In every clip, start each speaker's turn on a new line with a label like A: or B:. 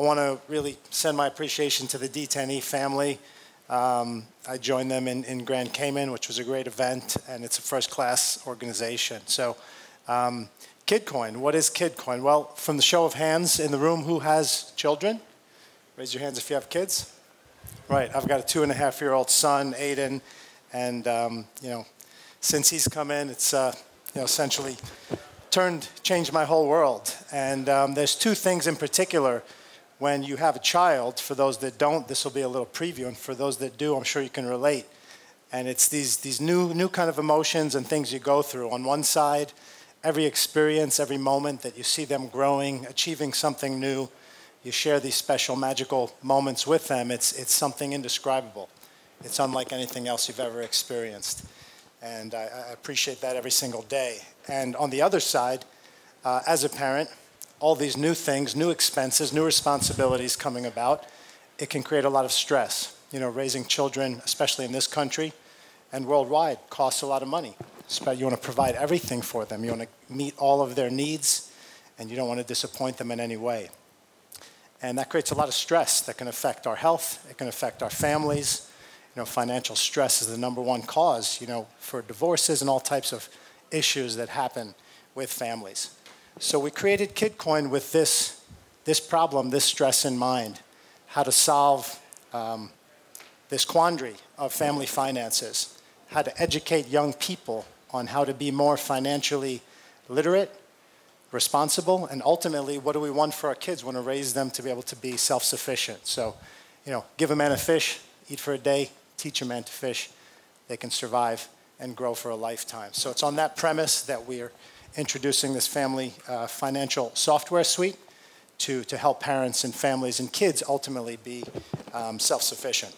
A: want to really send my appreciation to the D10E family. I joined them in Grand Cayman, which was a great event, and it's a first-class organization. So Kidcoin, what is Kidcoin? Well, from the show of hands in the room, who has children? Raise your hands if you have kids. Right, I've got a 2.5-year-old son, Aiden, and since he's come in, it's essentially changed my whole world. And there's two things in particular when you have a child. For those that don't, this will be a little preview, and for those that do, I'm sure you can relate. And it's these new kind of emotions and things you go through. On one side, every experience, every moment that you see them growing, achieving something new, you share these special magical moments with them. It's something indescribable. It's unlike anything else you've ever experienced. And I appreciate that every single day. And on the other side, as a parent, all these new things, new expenses, new responsibilities coming about, it can create a lot of stress. Raising children, especially in this country and worldwide, costs a lot of money. You want to provide everything for them. You want to meet all of their needs, and you don't want to disappoint them in any way. And that creates a lot of stress that can affect our health. It can affect our families. Financial stress is the #1 cause, for divorces and all types of issues that happen with families. So we created Kidcoin with this problem, this stress in mind, how to solve this quandary of family finances, how to educate young people on how to be more financially literate, responsible, and ultimately, what do we want for our kids? We want to raise them to be able to be self-sufficient. So, give a man a fish, eat for a day, teach a man to fish. They can survive and grow for a lifetime. So it's on that premise that we're introducing this family financial software suite to help parents and families and kids ultimately be self-sufficient.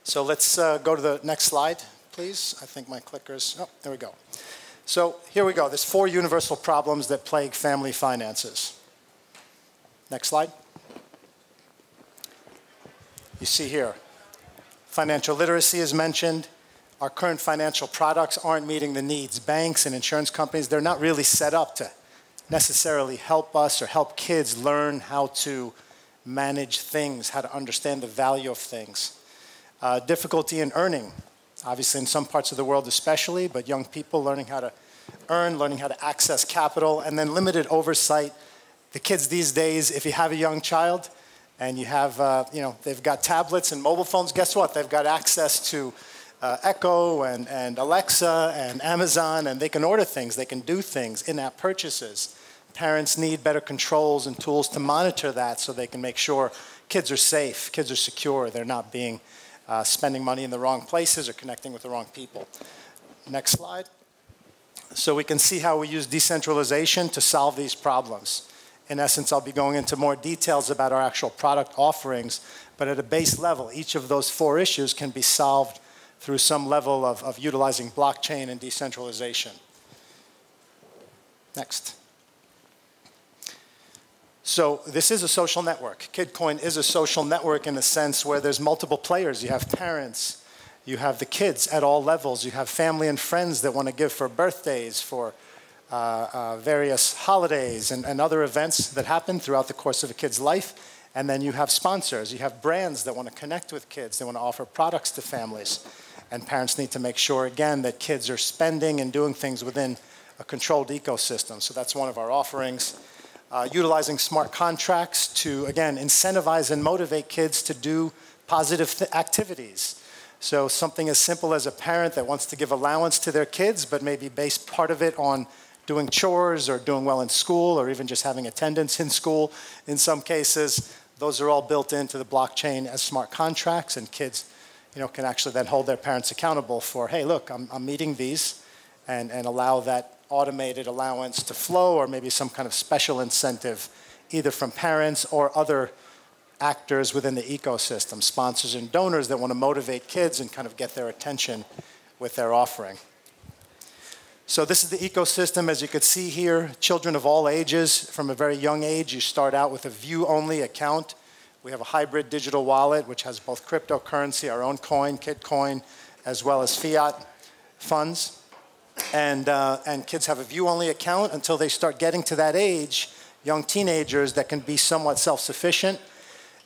A: So let's go to the next slide, please. I think my clicker's, there we go. So here we go. There's 4 universal problems that plague family finances. Next slide. You see here, financial literacy is mentioned. Our current financial products aren't meeting the needs. Banks and insurance companies, they're not really set up to necessarily help us or help kids learn how to manage things, how to understand the value of things. Difficulty in earning. Obviously in some parts of the world especially, but young people learning how to earn, learning how to access capital, and then limited oversight. The kids these days, if you have a young child and you have, they've got tablets and mobile phones, guess what? They've got access to Echo and Alexa and Amazon, and they can order things, they can do things, in-app purchases. Parents need better controls and tools to monitor that so they can make sure kids are safe, kids are secure, they're not being spending money in the wrong places or connecting with the wrong people. Next slide. So we can see how we use decentralization to solve these problems. In essence, I'll be going into more details about our actual product offerings, but at a base level, each of those 4 issues can be solved through some level of utilizing blockchain and decentralization. Next. So this is a social network. Kidcoin is a social network in the sense where there's multiple players. You have parents, you have the kids at all levels, you have family and friends that want to give for birthdays, for various holidays and other events that happen throughout the course of a kid's life. And then you have sponsors, you have brands that want to connect with kids, they want to offer products to families. And parents need to make sure, again, that kids are spending and doing things within a controlled ecosystem. So that's one of our offerings. Utilizing smart contracts to, again, incentivize and motivate kids to do positive activities. So something as simple as a parent that wants to give allowance to their kids, but maybe base part of it on doing chores or doing well in school or even just having attendance in school in some cases. Those are all built into the blockchain as smart contracts, and kids can actually then hold their parents accountable for, hey, look, I'm meeting these, and allow that automated allowance to flow, or maybe some kind of special incentive, either from parents or other actors within the ecosystem, sponsors and donors that want to motivate kids and kind of get their attention with their offering. So this is the ecosystem. As you could see here, children of all ages, from a very young age, you start out with a view-only account. We have a hybrid digital wallet, which has both cryptocurrency, our own coin, Kidcoin, as well as fiat funds. And kids have a view-only account until they start getting to that age. young teenagers that can be somewhat self-sufficient,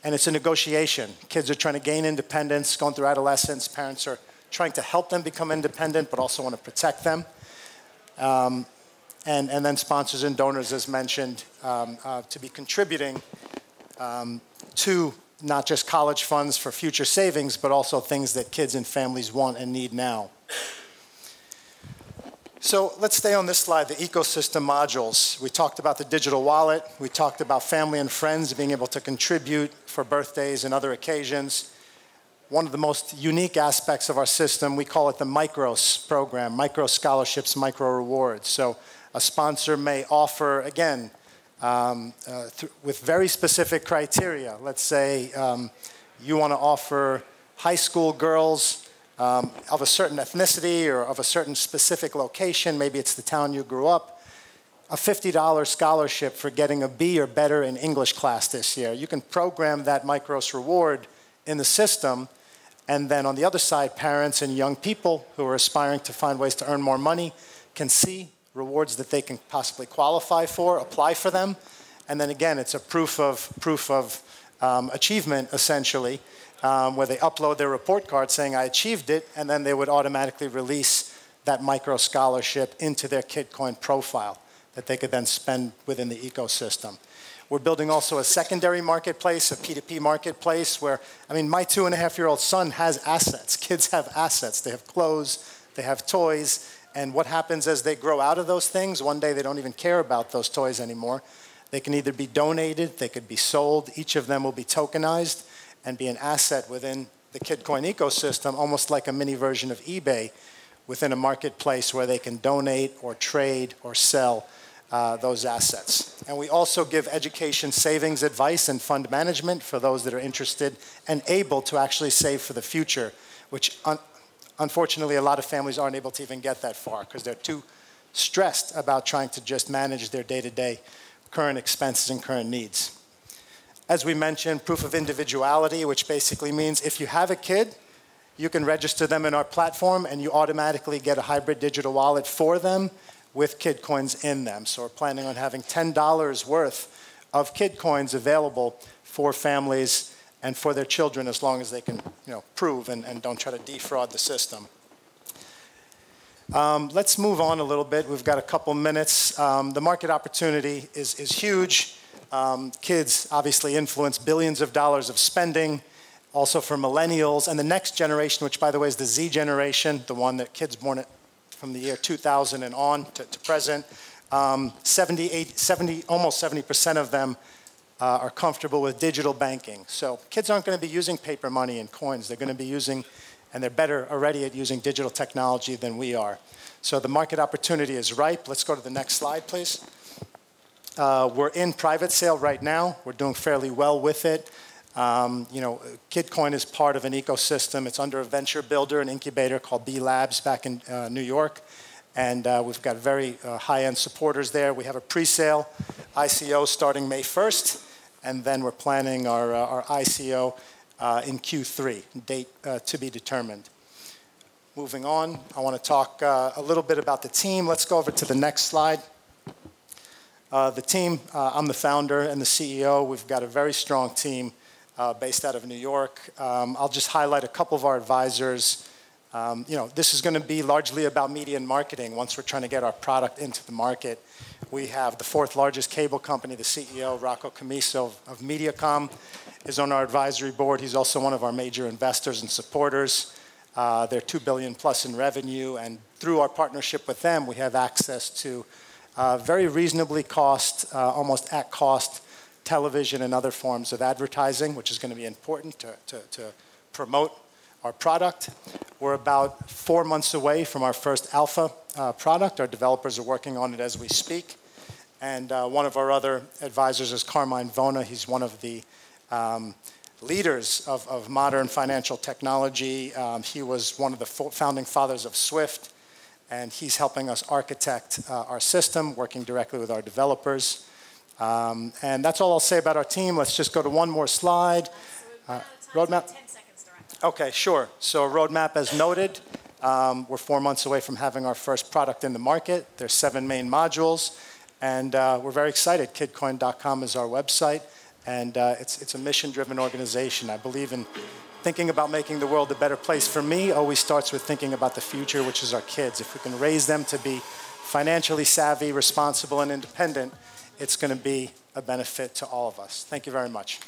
A: and it's a negotiation. Kids are trying to gain independence, going through adolescence. Parents are trying to help them become independent, but also want to protect them. And then sponsors and donors, as mentioned, to be contributing to not just college funds for future savings, but also things that kids and families want and need now. So let's stay on this slide, the ecosystem modules. We talked about the digital wallet. We talked about family and friends being able to contribute for birthdays and other occasions. One of the most unique aspects of our system, we call it the MICROS program, micro scholarships, micro rewards. So a sponsor may offer, again, with very specific criteria. Let's say you want to offer high school girls of a certain ethnicity or of a certain specific location, maybe it's the town you grew up, a $50 scholarship for getting a B or better in English class this year. You can program that MICROS reward in the system, and then on the other side, parents and young people who are aspiring to find ways to earn more money can see rewards that they can possibly qualify for, apply for them, and then again, it's a proof of achievement, essentially, where they upload their report card saying, I achieved it, and then they would automatically release that micro scholarship into their Kidcoin profile that they could then spend within the ecosystem. We're building also a secondary marketplace, a P2P marketplace, where, I mean, my 2.5-year-old son has assets. Kids have assets. They have clothes, they have toys, and what happens as they grow out of those things, one day they don't even care about those toys anymore. They can either be donated, they could be sold, each of them will be tokenized and be an asset within the Kidcoin ecosystem, almost like a mini version of eBay within a marketplace where they can donate or trade or sell those assets. And we also give education savings advice and fund management for those that are interested and able to actually save for the future, which unfortunately a lot of families aren't able to even get that far because they're too stressed about trying to just manage their day-to-day current expenses and current needs. As we mentioned, proof of individuality, which basically means if you have a kid, you can register them in our platform and you automatically get a hybrid digital wallet for them with Kidcoins in them. So we're planning on having $10 worth of Kidcoins available for families and for their children as long as they can, prove and don't try to defraud the system. Let's move on a little bit. We've got a couple minutes. The market opportunity is huge. Kids obviously influence billions of dollars of spending, also for millennials. And the next generation, which by the way is the Z generation, the one that kids born from the year 2000 and on to present, almost 70% of them are comfortable with digital banking. So kids aren't going to be using paper money and coins. They're going to be using, and they're better already at using digital technology than we are. So the market opportunity is ripe. Let's go to the next slide, please. We're in private sale right now. We're doing fairly well with it. Kidcoin is part of an ecosystem. It's under a venture builder, an incubator called B Labs back in New York. And we've got very high-end supporters there. We have a pre-sale ICO starting May 1st. And then we're planning our ICO in Q3, date to be determined. Moving on, I want to talk a little bit about the team. Let's go over to the next slide. The team, I'm the founder and the CEO. We've got a very strong team based out of New York. I'll just highlight a couple of our advisors. This is going to be largely about media and marketing once we're trying to get our product into the market. We have the 4th largest cable company, the CEO, Rocco Camiso of Mediacom, is on our advisory board. He's also one of our major investors and supporters. They're $2 billion plus in revenue, and through our partnership with them, we have access to very reasonably almost at cost, television and other forms of advertising, which is going to be important to promote our product. We're about 4 months away from our first alpha product. Our developers are working on it as we speak. And one of our other advisors is Carmine Vona. He's one of the leaders of modern financial technology. He was one of the founding fathers of Swift. And he's helping us architect our system, working directly with our developers. And that's all I'll say about our team. Let's just go to one more slide. Roadmap.
B: 10 seconds to wrap.
A: Okay, sure. So roadmap as noted. We're 4 months away from having our first product in the market. There's 7 main modules. And we're very excited. Kidcoin.com is our website, and it's a mission-driven organization. I believe in thinking about making the world a better place. For me, always starts with thinking about the future, which is our kids. If we can raise them to be financially savvy, responsible, and independent, it's going to be a benefit to all of us. Thank you very much.